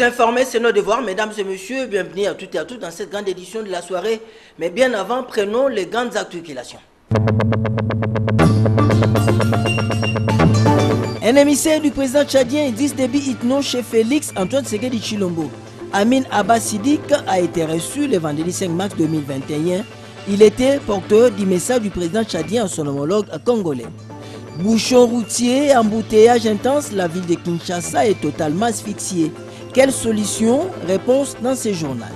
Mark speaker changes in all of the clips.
Speaker 1: Informer, c'est notre devoir, mesdames et messieurs. Bienvenue à toutes et à tous dans cette grande édition de la soirée. Mais bien avant, prenons les grandes articulations. Un émissaire du président tchadien Idriss Déby Itno chez Félix Antoine Tshisekedi Tshilombo, Amin Abba Sidik, a été reçu le vendredi 5 mars 2021. Il était porteur du message du président tchadien à son homologue congolais. Bouchons routiers, embouteillage intense, la ville de Kinshasa est totalement asphyxiée. Quelle solution? Réponse dans ce journal.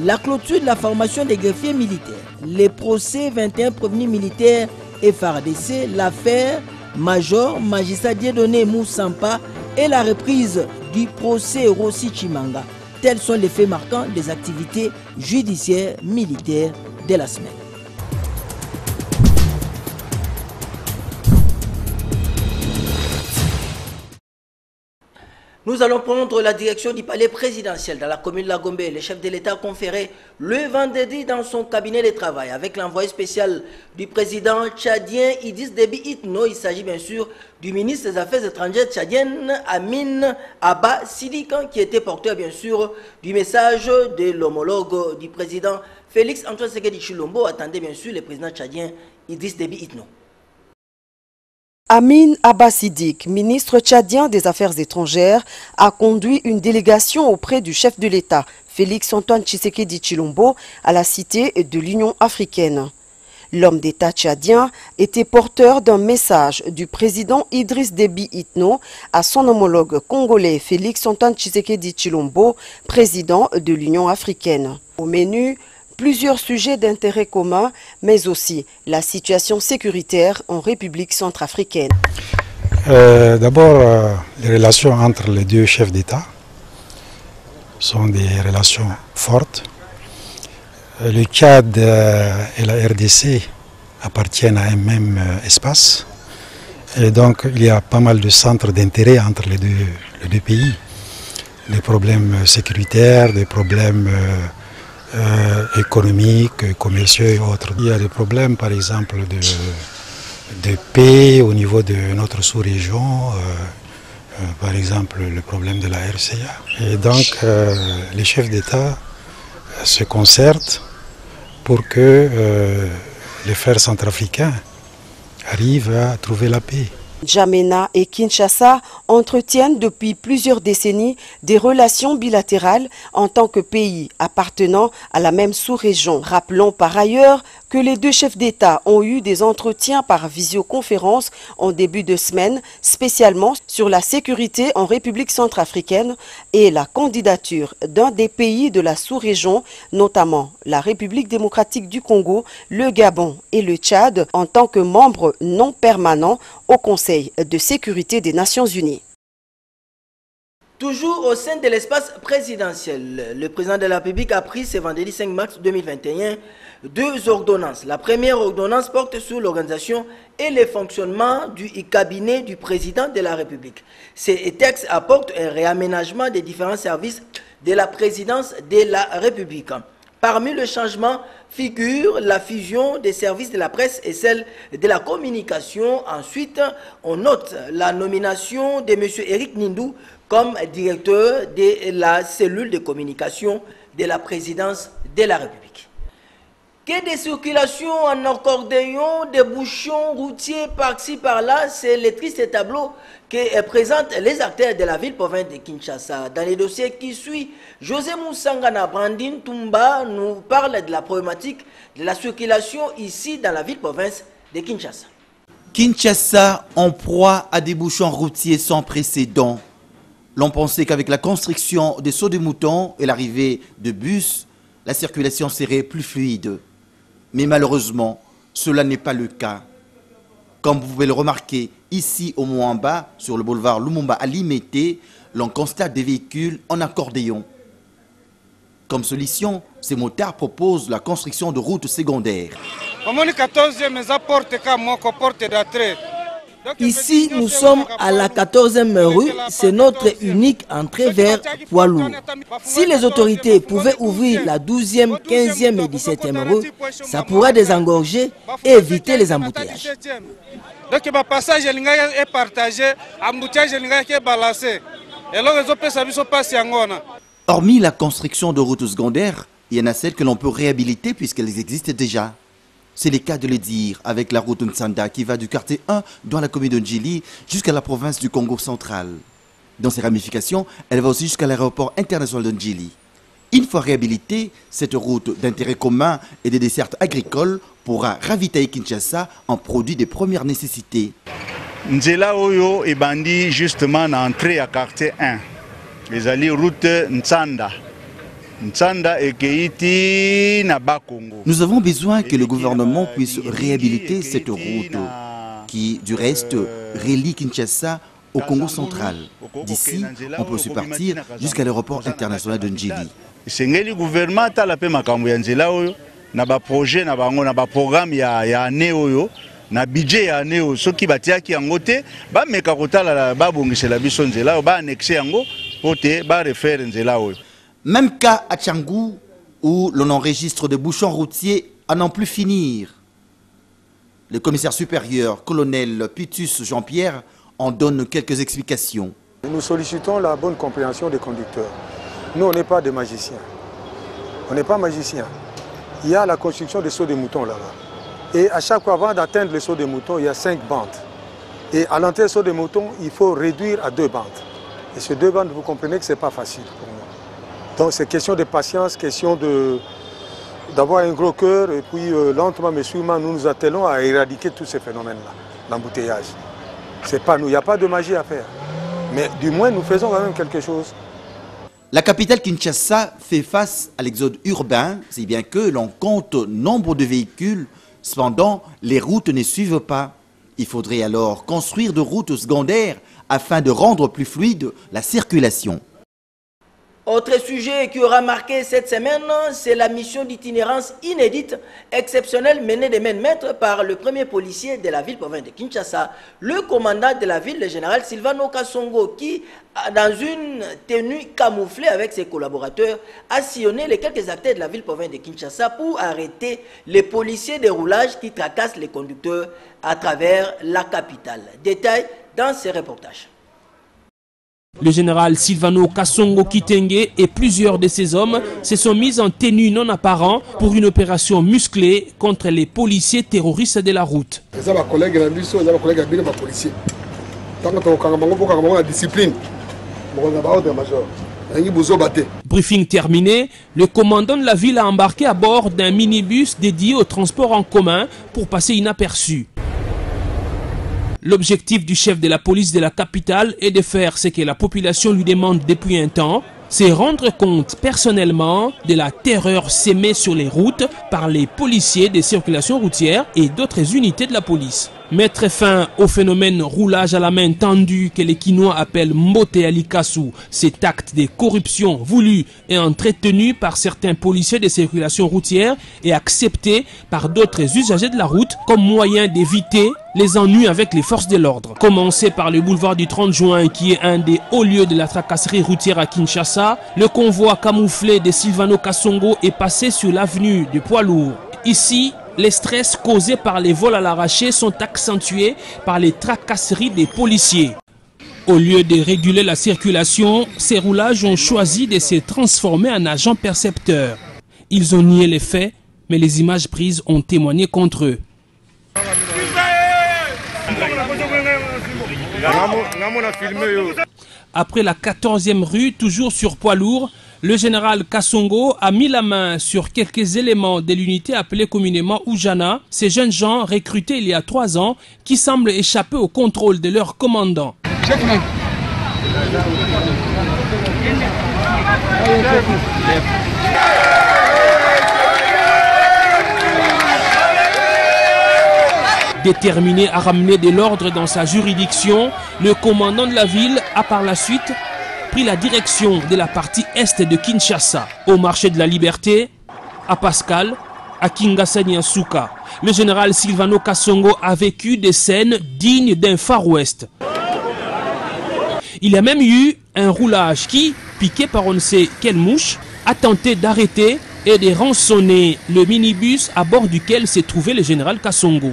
Speaker 1: La clôture de la formation des greffiers militaires, les procès 21 prévenus militaires FARDC, l'affaire Major Magistrat Dieudonné Moussampa et la reprise du procès Rossi Chimanga. Tels sont les faits marquants des activités judiciaires militaires de la semaine. Nous allons prendre la direction du palais présidentiel dans la commune de La Gombe. Le chef de l'État a conféré le vendredi dans son cabinet de travail avec l'envoyé spécial du président tchadien Idriss Déby Itno. Il s'agit bien sûr du ministre des Affaires étrangères tchadienne Amin Abba Sidik, qui était porteur bien sûr du message de l'homologue du président Félix Antoine Tshisekedi Tshilombo. Attendez bien sûr le président tchadien Idriss Déby Itno.
Speaker 2: Amin Abba Sidik, ministre tchadien des Affaires étrangères, a conduit une délégation auprès du chef de l'État, Félix Antoine Tshisekedi Tshilombo, à la cité de l'Union africaine. L'homme d'État tchadien était porteur d'un message du président Idriss Déby Itno à son homologue congolais Félix Antoine Tshisekedi Tshilombo, président de l'Union africaine. Au menu, plusieurs sujets d'intérêt commun, mais aussi la situation sécuritaire en République centrafricaine.
Speaker 3: D'abord, les relations entre les deux chefs d'État sont des relations fortes. Le Tchad et la RDC appartiennent à un même espace. Et donc, il y a pas mal de centres d'intérêt entre les deux pays. Des problèmes sécuritaires, des problèmes économiques, commerciaux et autres. Il y a des problèmes par exemple de paix au niveau de notre sous-région, par exemple le problème de la RCA. Et donc les chefs d'État se concertent pour que les frères centrafricains arrivent à trouver la paix.
Speaker 2: N'Djamena et Kinshasa entretiennent depuis plusieurs décennies des relations bilatérales en tant que pays appartenant à la même sous-région. Rappelons par ailleurs que les deux chefs d'État ont eu des entretiens par visioconférence en début de semaine, spécialement sur la sécurité en République centrafricaine et la candidature d'un des pays de la sous-région, notamment la République démocratique du Congo, le Gabon et le Tchad, en tant que membres non permanents au Conseil de sécurité des Nations Unies.
Speaker 1: Toujours au sein de l'espace présidentiel, le président de la République a pris ce vendredi 5 mars 2021 deux ordonnances. La première ordonnance porte sur l'organisation et le fonctionnement du cabinet du président de la République. Ces textes apportent un réaménagement des différents services de la présidence de la République. Parmi les changements figure la fusion des services de la presse et celle de la communication. Ensuite, on note la nomination de M. Eric Nindou comme directeur de la cellule de communication de la présidence de la République. Que des circulations en accordéon, des bouchons routiers par-ci par-là, c'est le triste tableau que présentent les acteurs de la ville-province de Kinshasa. Dans les dossiers qui suivent, José Moussangana Brandine Toumba nous parle de la problématique de la circulation ici dans la ville-province de Kinshasa.
Speaker 4: Kinshasa en proie à des bouchons routiers sans précédent. L'on pensait qu'avec la construction des sauts de moutons et l'arrivée de bus, la circulation serait plus fluide. Mais malheureusement, cela n'est pas le cas. Comme vous pouvez le remarquer, ici au mont en bas, sur le boulevard Lumumba à Limete, l'on constate des véhicules en accordéon. Comme solution, ces motards proposent la construction de routes secondaires.
Speaker 1: Ici, nous sommes à la 14e rue, c'est notre unique entrée vers Poilour. Si les autorités pouvaient ouvrir la 12e, 15e et 17e rue, ça pourrait désengorger et éviter les embouteillages.
Speaker 5: Donc le passage est partagé, l'embouteillage est balancé.
Speaker 4: Hormis la construction de routes secondaires, il y en a celles que l'on peut réhabiliter puisqu'elles existent déjà. C'est le cas de le dire avec la route Ntsanda qui va du quartier 1 dans la commune de Ndjili jusqu'à la province du Congo central. Dans ses ramifications, elle va aussi jusqu'à l'aéroport international de Ndjili. Une fois réhabilitée, cette route d'intérêt commun et des dessertes agricoles pourra ravitailler Kinshasa en produits de première nécessité.
Speaker 6: Nzela Oyo est bandi justement d'entrée à quartier 1. Les alliés route Ntsanda.
Speaker 4: Nous avons besoin que le gouvernement puisse réhabiliter cette route qui, du reste, relie Kinshasa au Congo central. D'ici, on peut se partir jusqu'à l'aéroport international de Ndjili.
Speaker 6: Le gouvernement a la projet, programme, na budget ya neo soki batiaki angote ba mekakota la ba bongisela biso nzela ba annexer yango pote ba refaire nzela oyo.
Speaker 4: Même cas à Tchangou, où l'on enregistre des bouchons routiers à n'en plus finir. Le commissaire supérieur, colonel Pitus Jean-Pierre, en donne quelques explications.
Speaker 7: Nous sollicitons la bonne compréhension des conducteurs. Nous, on n'est pas des magiciens. On n'est pas magiciens. Il y a la construction des sauts de moutons là-bas. Et à chaque fois, avant d'atteindre le saut de moutons, il y a 5 bandes. Et à l'entrée du saut de moutons, il faut réduire à 2 bandes. Et ces 2 bandes, vous comprenez que ce n'est pas facile pour nous. Donc c'est question de patience, question d'avoir un gros cœur et puis lentement mais sûrement nous nous attelons à éradiquer tous ces phénomènes-là, l'embouteillage. C'est pas nous, il n'y a pas de magie à faire. Mais du moins nous faisons quand même quelque chose.
Speaker 4: La capitale Kinshasa fait face à l'exode urbain, si bien que l'on compte nombre de véhicules, cependant les routes ne suivent pas. Il faudrait alors construire de routes secondaires afin de rendre plus fluide la circulation.
Speaker 1: Autre sujet qui aura marqué cette semaine, c'est la mission d'itinérance inédite, exceptionnelle menée de main de maître par le premier policier de la ville-province de Kinshasa, le commandant de la ville, le général Silvano Kasongo, qui, dans une tenue camouflée avec ses collaborateurs, a sillonné les quelques acteurs de la ville-province de Kinshasa pour arrêter les policiers de roulage qui tracassent les conducteurs à travers la capitale. Détail dans ces reportages.
Speaker 8: Le général Silvano Kasongo Kitenge et plusieurs de ses hommes se sont mis en tenue non apparente pour une opération musclée contre les policiers terroristes de la route. Briefing terminé, le commandant de la ville a embarqué à bord d'un minibus dédié au transport en commun pour passer inaperçu. L'objectif du chef de la police de la capitale est de faire ce que la population lui demande depuis un temps, c'est rendre compte personnellement de la terreur sémée sur les routes par les policiers des circulations routières et d'autres unités de la police. Mettre fin au phénomène roulage à la main tendue que les Kinois appellent Mbote Alikasu, cet acte de corruption voulu et entretenu par certains policiers des circulations routières et accepté par d'autres usagers de la route comme moyen d'éviter les ennuis avec les forces de l'ordre. Commencé par le boulevard du 30 juin qui est un des hauts lieux de la tracasserie routière à Kinshasa, le convoi camouflé de Silvano Kasongo est passé sur l'avenue de Poilour. Ici, les stress causés par les vols à l'arraché sont accentués par les tracasseries des policiers. Au lieu de réguler la circulation, ces roulages ont choisi de se transformer en agents percepteurs. Ils ont nié les faits, mais les images prises ont témoigné contre eux. Après la 14e rue, toujours sur poids lourd, le général Kasongo a mis la main sur quelques éléments de l'unité appelée communément Oujana, ces jeunes gens recrutés il y a 3 ans qui semblent échapper au contrôle de leur commandant. Déterminé à ramener de l'ordre dans sa juridiction, le commandant de la ville a par la suite pris la direction de la partie est de Kinshasa, au marché de la Liberté, à Pascal, à Kingasani-Asuka. Le général Silvano Kasongo a vécu des scènes dignes d'un Far West. Il y a même eu un roulage qui, piqué par on ne sait quelle mouche, a tenté d'arrêter et de rançonner le minibus à bord duquel s'est trouvé le général Kasongo.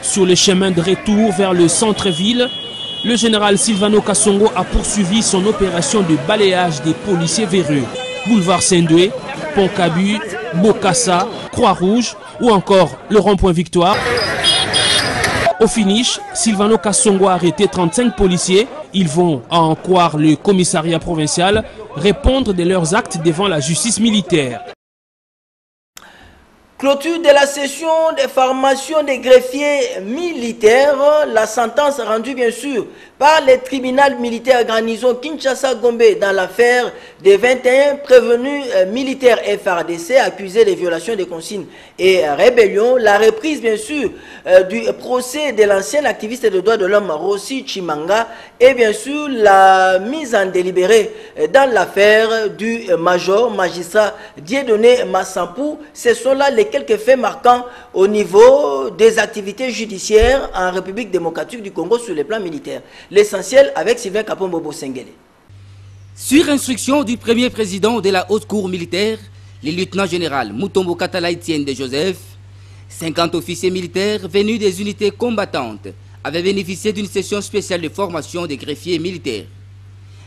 Speaker 8: Sur le chemin de retour vers le centre-ville, le général Silvano Kasongo a poursuivi son opération de balayage des policiers véreux. Boulevard Saint-Doué, Pont-Cabu, Bokassa, Croix-Rouge ou encore le rond-point Victoire. Au finish, Silvano Kasongo a arrêté 35 policiers. Ils vont, à en croire le commissariat provincial, répondre de leurs actes devant la justice militaire.
Speaker 1: Clôture de la session des formations des greffiers militaires, la sentence rendue bien sûr par le tribunal militaire garnison Kinshasa-Gombe dans l'affaire des 21 prévenus militaires FARDC accusés de violation des consignes et rébellion, la reprise bien sûr du procès de l'ancien activiste des droits de l'homme Rossi Chimanga et bien sûr la mise en délibéré dans l'affaire du magistrat Dieudonné Massampou. Ce sont là les quelques faits marquants au niveau des activités judiciaires en République démocratique du Congo sur le plan militaire. L'essentiel avec Sylvain Kapombo Sengele.
Speaker 9: Sur instruction du premier président de la haute cour militaire, le lieutenant-général Mutombo Katala Etienne de Joseph, 50 officiers militaires venus des unités combattantes avaient bénéficié d'une session spéciale de formation des greffiers militaires,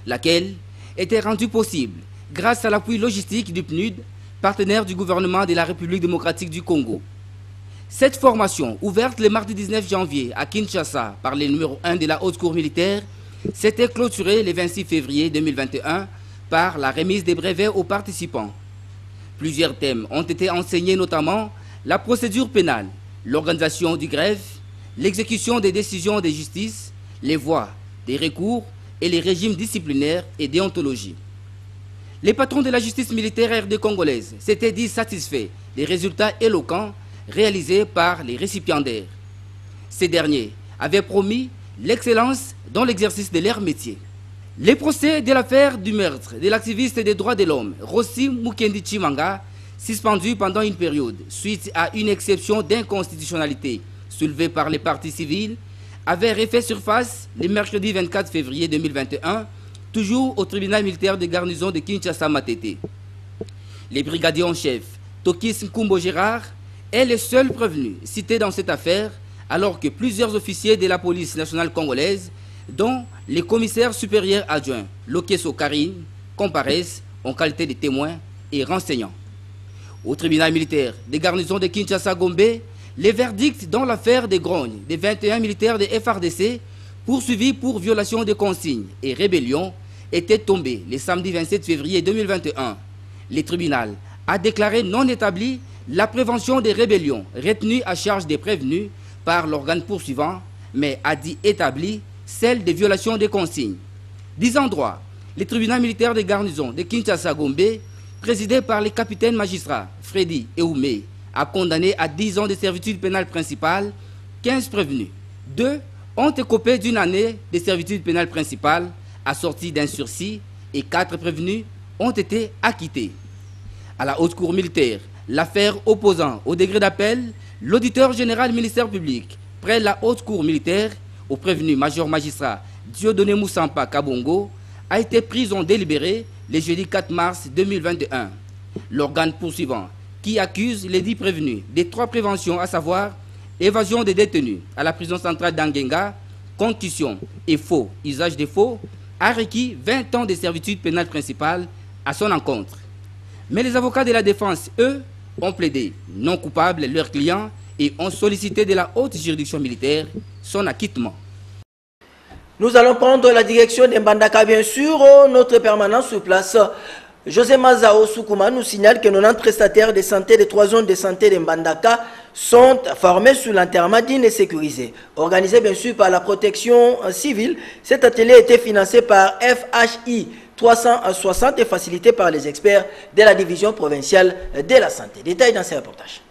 Speaker 9: laquelle était rendue possible grâce à l'appui logistique du PNUD, partenaire du gouvernement de la République démocratique du Congo. Cette formation, ouverte le mardi 19 janvier à Kinshasa par le numéro 1 de la haute cour militaire, s'était clôturée le 26 février 2021 par la remise des brevets aux participants. Plusieurs thèmes ont été enseignés, notamment la procédure pénale, l'organisation du greffe, l'exécution des décisions de justice, les voies des recours et les régimes disciplinaires et déontologie. Les patrons de la justice militaire RD congolaise s'étaient dit satisfaits des résultats éloquents réalisés par les récipiendaires. Ces derniers avaient promis l'excellence dans l'exercice de leur métier. Les procès de l'affaire du meurtre de l'activiste des droits de l'homme Rossi Mukendi Chimanga, suspendu pendant une période suite à une exception d'inconstitutionnalité soulevée par les partis civils, avaient refait surface le mercredi 24 février 2021, toujours au tribunal militaire de garnison de Kinshasa-Matete. Les brigadiers en chef Tokis Nkumbo Gérard est le seul prévenu cité dans cette affaire, alors que plusieurs officiers de la police nationale congolaise, dont les commissaires supérieurs adjoints Lokeso Karine, comparaissent en qualité de témoins et renseignants. Au tribunal militaire de garnison de Kinshasa-Gombe, les verdicts dans l'affaire des grognes des 21 militaires de FARDC poursuivis pour violation des consignes et rébellion étaient tombés le samedi 27 février 2021. Le tribunal a déclaré non établi la prévention des rébellions retenue à charge des prévenus par l'organe poursuivant, mais a dit établi celle des violations des consignes. Disant droit, le tribunal militaire de garnison de Kinshasa-Gombe, présidé par le capitaine magistrat Freddy Eoumé, a condamné à 10 ans de servitude pénale principale 15 prévenus. 2 ont écopé d'une année de servitude pénale principale assortie d'un sursis et 4 prévenus ont été acquittés. À la haute cour militaire, l'affaire opposant au degré d'appel, l'auditeur général ministère public près la haute cour militaire au prévenu major magistrat Dieudonné Moussampa Kabongo a été prise en délibéré le jeudi 4 mars 2021. L'organe poursuivant qui accuse les 10 prévenus des 3 préventions, à savoir évasion des détenus à la prison centrale d'Angenga, concussion et faux usage des faux, a requis 20 ans de servitude pénale principale à son encontre. Mais les avocats de la défense, eux, ont plaidé non coupables leurs clients et ont sollicité de la haute juridiction militaire son acquittement.
Speaker 1: Nous allons prendre la direction d'Mbandaka, bien sûr. Notre permanent sur place, José Mazao Soukouma, nous signale que 90 prestataires de santé des 3 zones de santé de Mbandaka sont formés sur l'enterrement digne et sécurisé. Organisé bien sûr par la protection civile, cet atelier a été financé par FHI 360 est facilité par les experts de la division provinciale de la santé. Détail dans ces reportages.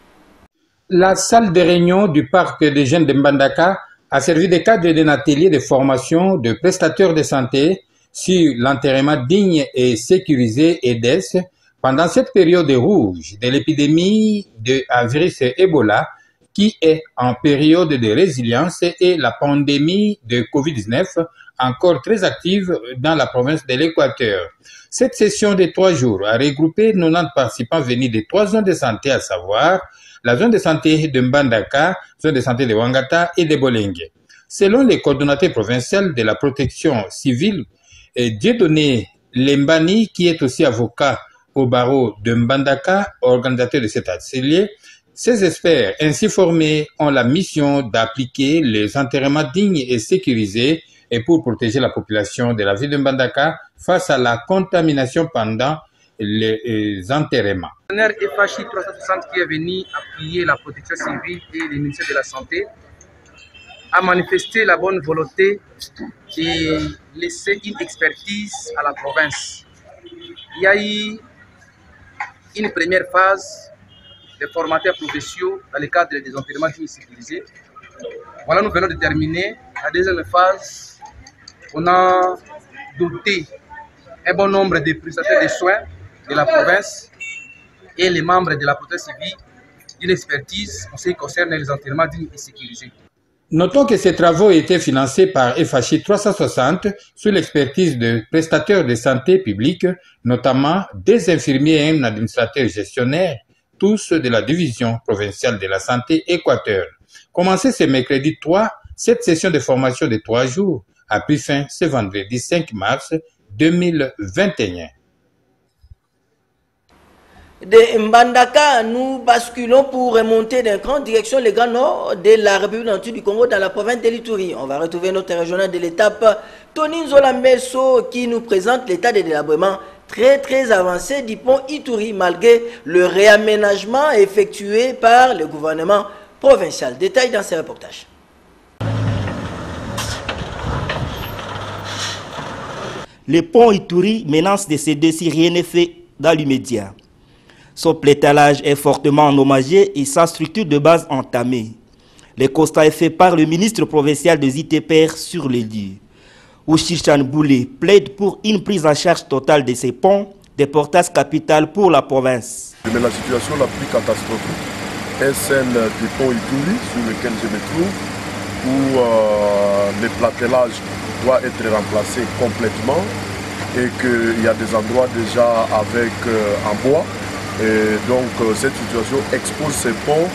Speaker 10: La salle de réunion du parc des jeunes de Mbandaka a servi de cadre d'un atelier de formation de prestataires de santé sur l'enterrement digne et sécurisé EDES pendant cette période rouge de l'épidémie de virus Ebola qui est en période de résilience et la pandémie de Covid-19 encore très active dans la province de l'Équateur. Cette session de 3 jours a regroupé 90 participants venus de 3 zones de santé, à savoir la zone de santé de Mbandaka, zone de santé de Wangata et de Bolengue. Selon les coordonnateurs provinciaux de la protection civile, Dieudonné Lembani, qui est aussi avocat au barreau de Mbandaka, organisateur de cet atelier, ces experts ainsi formés ont la mission d'appliquer les enterrements dignes et sécurisés et pour protéger la population de la ville de Mbandaka face à la contamination pendant les enterrements.
Speaker 11: Le partenaire FHI 360 qui est venu appuyer la protection civile et le ministère de la Santé a manifesté la bonne volonté et laissé une expertise à la province. Il y a eu une première phase de formateurs provinciaux dans le cadre des enterrements sécurisés. Voilà, nous venons de terminer la deuxième phase. On a doté un bon nombre de prestataires de soins de la province et les membres de la protection civile d'une expertise en ce qui concerne les enterrements dignes et sécurisés.
Speaker 10: Notons que ces travaux étaient financés par FHI 360 sous l'expertise de prestataires de santé publique, notamment des infirmiers et un administrateur gestionnaire, tous de la division provinciale de la santé Équateur. Commencée ce mercredi 3, cette session de formation de 3 jours a pris fin ce vendredi 5 mars 2021.
Speaker 1: De Mbandaka, nous basculons pour remonter d'un cran direction le Grand Nord de la République nature du Congo dans la province de l'Ituri. On va retrouver notre régional de l'étape, Tony Nzolambeso, qui nous présente l'état de délabrement très avancé du pont Ituri malgré le réaménagement effectué par le gouvernement provincial. Détail dans ces reportages.
Speaker 12: Le pont Ituri menace de céder si rien n'est fait dans l'immédiat. Son pétalage est fortement endommagé et sa structure de base entamée. Le constat est fait par le ministre provincial des ITPR sur les lieux. Ouchichan Boulé plaide pour une prise en charge totale de ces ponts, des portages capital pour la province.
Speaker 13: Mais la situation la plus catastrophique est celle du pont Ituri sur lequel je me trouve, où le platelage doit être remplacé complètement et qu'il y a des endroits déjà avec en bois. Et donc cette situation expose ces ponts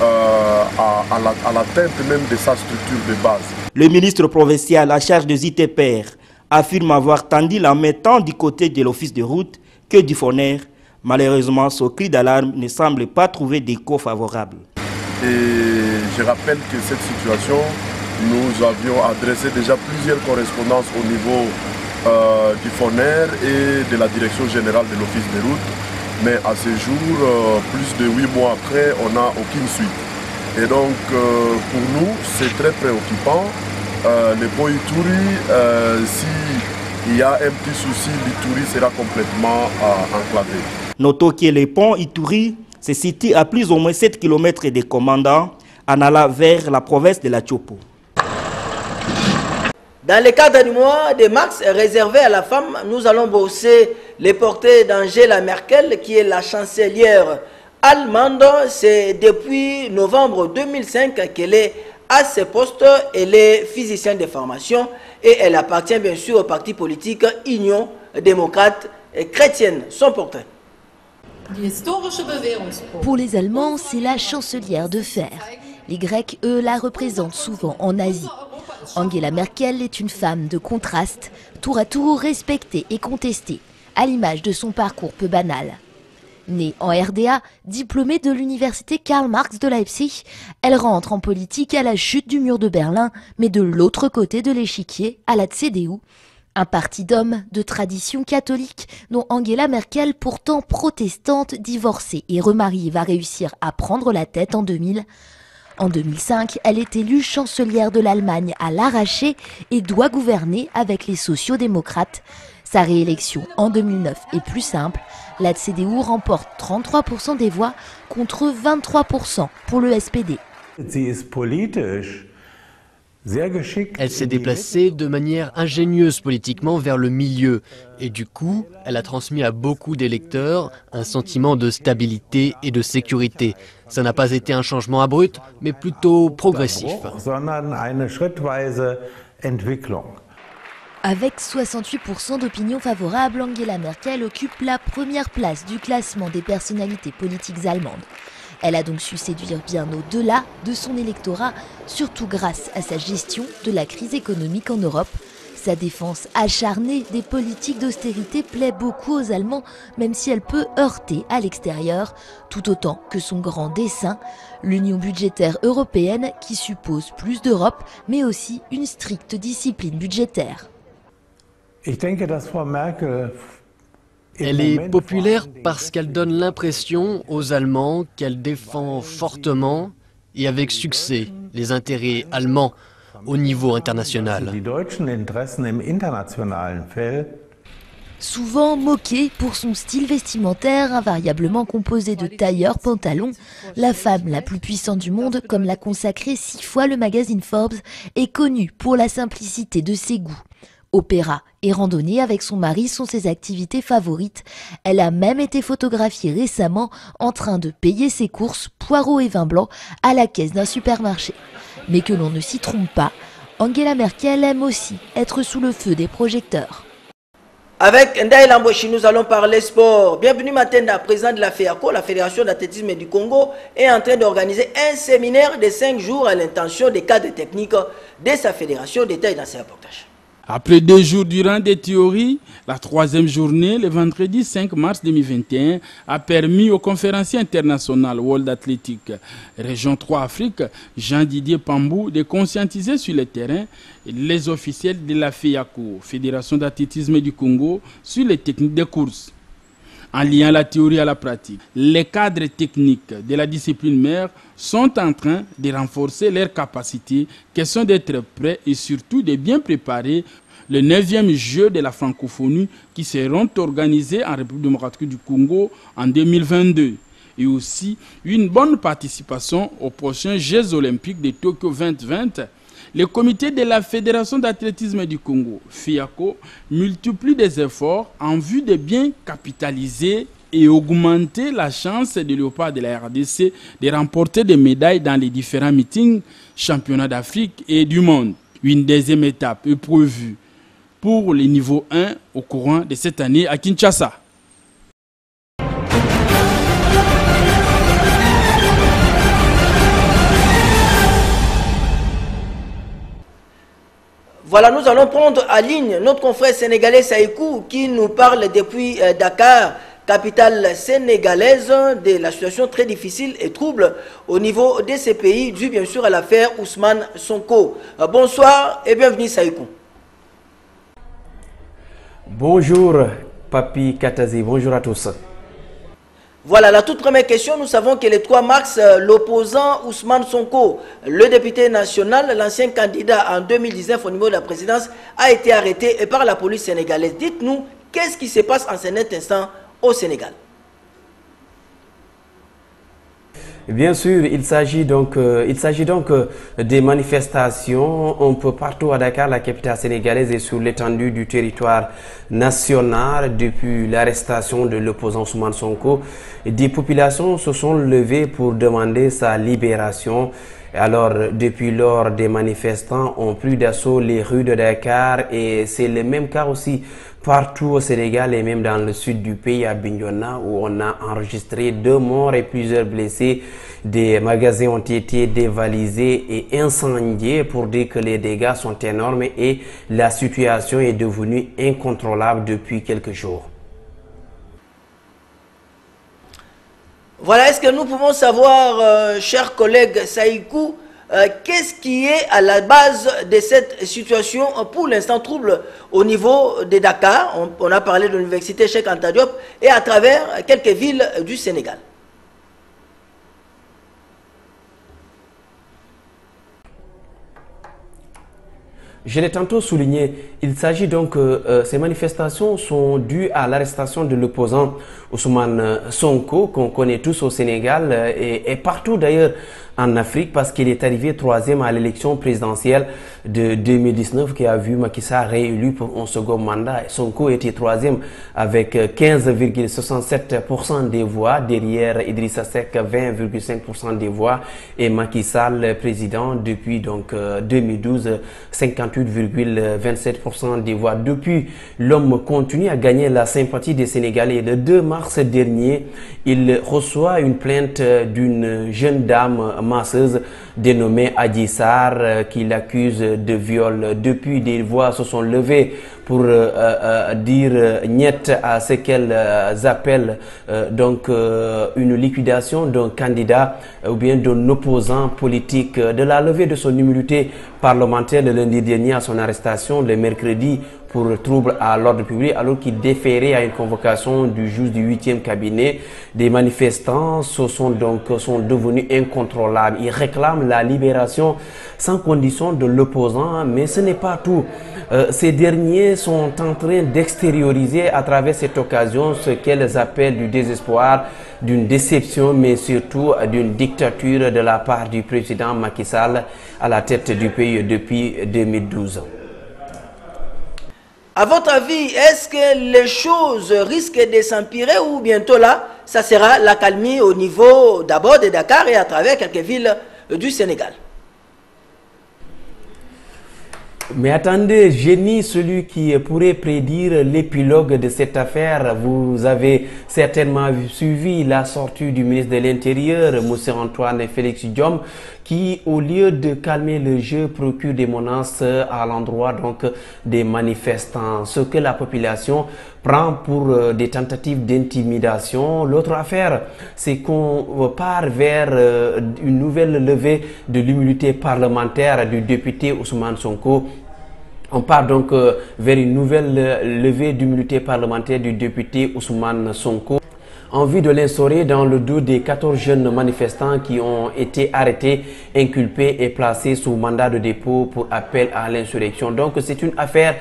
Speaker 13: à l'atteinte même de sa structure de base.
Speaker 12: Le ministre provincial à charge des ITPR affirme avoir tendu la main tant du côté de l'office de route que du FONER. Malheureusement, ce cri d'alarme ne semble pas trouver d'écho favorable.
Speaker 13: Et je rappelle que cette situation, nous avions adressé déjà plusieurs correspondances au niveau du FONER et de la direction générale de l'office de route. Mais à ce jour, plus de 8 mois après, on n'a aucune suite. Et donc, pour nous, c'est très préoccupant. Le pont Ituri, s'il y a un petit souci, l'Ituri sera complètement enclavé.
Speaker 12: Notons que le pont Ituri se situe à plus ou moins 7 km des commandants en allant vers la province de la Tchopo.
Speaker 1: Dans le cadre du mois de mars réservé à la femme, nous allons bosser les portées d'Angela Merkel, qui est la chancelière allemande. C'est depuis novembre 2005 qu'elle est à ce poste. Elle est physicienne de formation et elle appartient bien sûr au parti politique Union démocrate et chrétienne. Son portrait.
Speaker 14: Pour les Allemands, c'est la chancelière de fer. Les Grecs, eux, la représentent souvent en Asie. Angela Merkel est une femme de contraste, tour à tour respectée et contestée, à l'image de son parcours peu banal. Née en RDA, diplômée de l'université Karl Marx de Leipzig, elle rentre en politique à la chute du mur de Berlin, mais de l'autre côté de l'échiquier, à la CDU, un parti d'hommes de tradition catholique dont Angela Merkel, pourtant protestante, divorcée et remariée, va réussir à prendre la tête en 2000. En 2005, elle est élue chancelière de l'Allemagne à l'arraché et doit gouverner avec les sociaux-démocrates. Sa réélection en 2009 est plus simple. La CDU remporte 33% des voix contre 23% pour le SPD.
Speaker 15: Elle s'est déplacée de manière ingénieuse politiquement vers le milieu et du coup, elle a transmis à beaucoup d'électeurs un sentiment de stabilité et de sécurité. Ça n'a pas été un changement abrupt, mais plutôt progressif.
Speaker 14: Avec 68% d'opinion favorable, Angela Merkel occupe la première place du classement des personnalités politiques allemandes. Elle a donc su séduire bien au-delà de son électorat, surtout grâce à sa gestion de la crise économique en Europe. Sa défense acharnée des politiques d'austérité plaît beaucoup aux Allemands, même si elle peut heurter à l'extérieur, tout autant que son grand dessein, l'union budgétaire européenne qui suppose plus d'Europe, mais aussi une stricte discipline budgétaire.
Speaker 15: Elle est populaire parce qu'elle donne l'impression aux Allemands qu'elle défend fortement et avec succès les intérêts allemands au niveau international.
Speaker 14: Souvent moquée pour son style vestimentaire invariablement composé de tailleurs pantalons, la femme la plus puissante du monde, comme l'a consacré 6 fois le magazine Forbes, est connue pour la simplicité de ses goûts. Opéra et randonnée avec son mari sont ses activités favorites. Elle a même été photographiée récemment en train de payer ses courses, poireaux et vin blanc, à la caisse d'un supermarché. Mais que l'on ne s'y trompe pas, Angela Merkel aime aussi être sous le feu des projecteurs.
Speaker 1: Avec Ndaï Lamboshi, nous allons parler sport. Bienvenue Matenda, président de la FEACO, la Fédération d'athlétisme du Congo, est en train d'organiser un séminaire de 5 jours à l'intention des cadres techniques de sa fédération. Détail dans ces reportages.
Speaker 16: Après 2 jours durant des théories, la 3e journée, le vendredi 5 mars 2021, a permis au conférencier international World Athletic Région 3 Afrique, Jean-Didier Pambou, de conscientiser sur le terrain les officiels de la FEACO, Fédération d'athlétisme du Congo, sur les techniques de course. En liant la théorie à la pratique, les cadres techniques de la discipline mère sont en train de renforcer leurs capacités, question d'être prêts et surtout de bien préparer le 9e jeu de la francophonie qui seront organisés en République démocratique du Congo en 2022. Et aussi une bonne participation aux prochains Jeux olympiques de Tokyo 2020. Le comité de la Fédération d'athlétisme du Congo, FEACO, multiplie des efforts en vue de bien capitaliser et augmenter la chance des léopards de la RDC de remporter des médailles dans les différents meetings, championnats d'Afrique et du monde. Une deuxième étape est prévue pour le niveau 1 au courant de cette année à Kinshasa.
Speaker 1: Voilà, nous allons prendre en ligne notre confrère sénégalais Saïkou qui nous parle depuis Dakar, capitale sénégalaise, de la situation très difficile et trouble au niveau de ces pays, dû bien sûr à l'affaire Ousmane Sonko. Bonsoir et bienvenue Saïkou.
Speaker 17: Bonjour Papi Katazi, bonjour à tous.
Speaker 1: Voilà, la toute première question, nous savons que le 3 mars, l'opposant Ousmane Sonko, le député national, l'ancien candidat en 2019 au niveau de la présidence, a été arrêté par la police sénégalaise. Dites-nous, qu'est-ce qui se passe en cet instant au Sénégal?
Speaker 17: Bien sûr, il s'agit donc des manifestations un peu partout à Dakar, la capitale sénégalaise, et sur l'étendue du territoire national depuis l'arrestation de l'opposant Ousmane Sonko. Des populations se sont levées pour demander sa libération. Alors, depuis lors, des manifestants ont pris d'assaut les rues de Dakar et c'est le même cas aussi partout au Sénégal et même dans le sud du pays, à Bignona, où on a enregistré 2 morts et plusieurs blessés. Des magasins ont été dévalisés et incendiés pour dire que les dégâts sont énormes et la situation est devenue incontrôlable depuis quelques jours.
Speaker 1: Voilà, est-ce que nous pouvons savoir, chers collègues Saïkou, qu'est-ce qui est à la base de cette situation pour l'instant trouble au niveau de Dakar? On a parlé de l'université Cheikh Anta Diop et à travers quelques villes du Sénégal.
Speaker 17: Je l'ai tantôt souligné, il s'agit donc, ces manifestations sont dues à l'arrestation de l'opposant Ousmane Sonko, qu'on connaît tous au Sénégal et partout d'ailleurs en Afrique, parce qu'il est arrivé 3e à l'élection présidentielle de 2019 qui a vu Macky Sall réélu pour un second mandat. Sonko était 3e avec 15,67% des voix, derrière Idrissa Seck 20,5% des voix et Macky Sall président depuis donc 2012 58,27% des voix. Depuis, l'homme continue à gagner la sympathie des Sénégalais. Le 2 mars dernier, il reçoit une plainte d'une jeune dame masseuse dénommée Adji Sarr qui l'accuse de viol. Depuis, des voix se sont levées pour dire niet à ce qu'elles appellent donc une liquidation d'un candidat ou bien d'un opposant politique, de la levée de son immunité parlementaire le lundi dernier à son arrestation le mercredi pour trouble à l'ordre public alors qu'il déférait à une convocation du juge du 8e cabinet. Des manifestants sont devenus incontrôlables. Ils réclament la libération sans condition de l'opposant, mais ce n'est pas tout. Ces derniers sont en train d'extérioriser à travers cette occasion ce qu'elles appellent du désespoir, d'une déception, mais surtout d'une dictature de la part du président Macky Sall à la tête du pays depuis 2012.
Speaker 1: À votre avis, est-ce que les choses risquent de s'empirer ou bientôt là, ça sera la calmie au niveau d'abord de Dakar et à travers quelques villes du Sénégal?
Speaker 17: Mais attendez, génie, celui qui pourrait prédire l'épilogue de cette affaire. Vous avez certainement suivi la sortie du ministre de l'Intérieur, M. Antoine Félix Diome, qui, au lieu de calmer le jeu, procure des menaces à l'endroit donc des manifestants. Ce que la population prend pour des tentatives d'intimidation. L'autre affaire, c'est qu'on part vers une nouvelle levée de l'immunité parlementaire du député Ousmane Sonko. On part donc vers une nouvelle levée d'immunité parlementaire du député Ousmane Sonko, en vue de l'instaurer dans le dos des 14 jeunes manifestants qui ont été arrêtés, inculpés et placés sous mandat de dépôt pour appel à l'insurrection. Donc c'est une affaire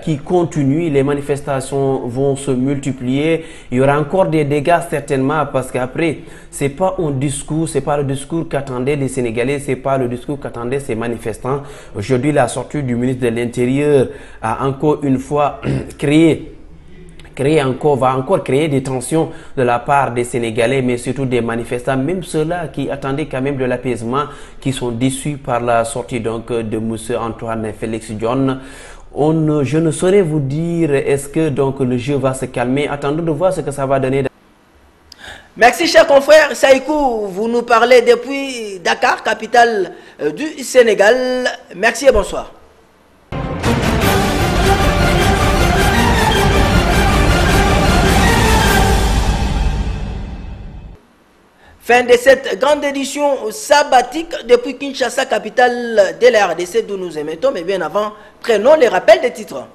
Speaker 17: qui continue, les manifestations vont se multiplier, il y aura encore des dégâts certainement parce qu'après, c'est pas un discours, c'est pas le discours qu'attendaient les Sénégalais, c'est pas le discours qu'attendaient ces manifestants. Aujourd'hui, la sortie du ministre de l'Intérieur a encore une fois va encore créer des tensions de la part des Sénégalais, mais surtout des manifestants, même ceux-là qui attendaient quand même de l'apaisement, qui sont déçus par la sortie donc de M. Antoine Félix Diome. Je ne saurais vous dire est-ce que donc le jeu va se calmer. Attendons de voir ce que ça va donner.
Speaker 1: Merci cher confrère Saïkou, vous nous parlez depuis Dakar, capitale du Sénégal. Merci et bonsoir. Fin de cette grande édition sabbatique depuis Kinshasa, capitale de la RDC, d'où nous émettons. Mais bien avant, prenons les rappels des titres.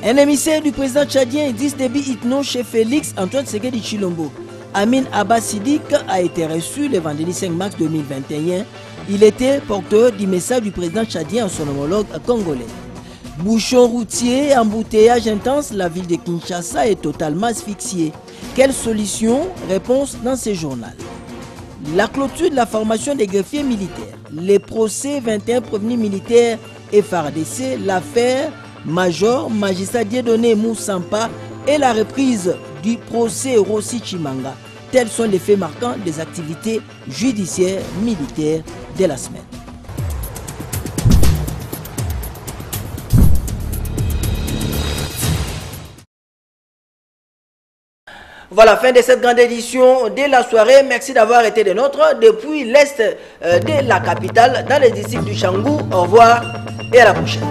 Speaker 1: Un émissaire du président tchadien Idriss Déby Itno chez Félix Antoine Tshisekedi Tshilombo, Amin Abba Sidik, a été reçu le vendredi 5 mars 2021. Il était porteur du message du président tchadien à son homologue congolais. Bouchon routier, embouteillage intense, la ville de Kinshasa est totalement asphyxiée. Quelle solution? Réponse dans ce journal. La clôture de la formation des greffiers militaires, les procès 21 prévenus militaires FARDC, l'affaire Major Magistrat Dieudonné Moussampa et la reprise du procès Rossi Chimanga. Tels sont les faits marquants des activités judiciaires militaires de la semaine. Voilà, fin de cette grande édition de la soirée. Merci d'avoir été des nôtres depuis l'est de la capitale, dans les districts du Changou. Au revoir et à la prochaine.